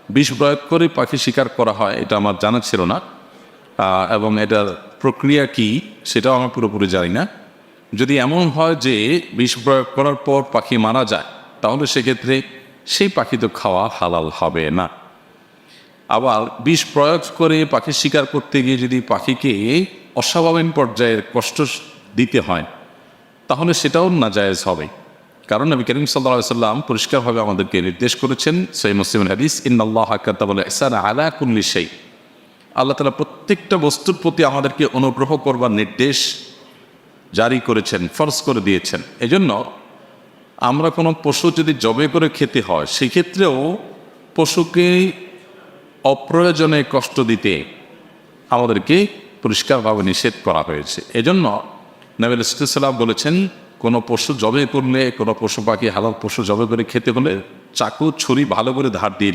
বিষ প্রয়োগ করে পাখি শিকার করা হয় এটা আমার জানা ছিল না, এবং এটার প্রক্রিয়া কি সেটাও আমি পুরোপুরি জানি না। যদি এমন হয় যে বিষ প্রয়োগ করার পর পাখি মারা যায়, তাহলে সেক্ষেত্রে সেই পাখি তো খাওয়া হালাল হবে না। আবার বিষ প্রয়োগ করে পাখি শিকার করতে গিয়ে যদি পাখিকে অস্বাভাবিক পর্যায়ের কষ্ট দিতে হয়, তাহলে সেটাও নাজায়েজ হবে। কারণ নবী করিম সাল্লাল্লাহু আলাইহি ওয়াসাল্লাম পরিষ্কারভাবে আমাদেরকে নির্দেশ করেছেন, সহিহ মুসলিমের হাদিস, ইন্নাল্লাহা কাতাবাল ইহসানা আলা কুল্লি শাই। আল্লাহ তাআলা প্রত্যেকটা বস্তুর প্রতি আমাদেরকে অনুগ্রহ করবার নির্দেশ জারি করেছেন, ফরজ করে দিয়েছেন। এজন্য আমরা কোনো পশু যদি জবে করে খেতে হয়, সেক্ষেত্রেও পশুকে অপ্রয়োজনে কষ্ট দিতে আমাদেরকে পরিষ্কারভাবে নিষেধ করা হয়েছে। এজন্য নবী সাল্লাল্লাহু আলাইহি ওয়াসাল্লাম বলেছেন, কোনো পশু জবে করলে, কোনো পশু পাখি হালাল পশু জবে করে খেতে হলে চাকু ছুরি ভালো করে ধার দিয়ে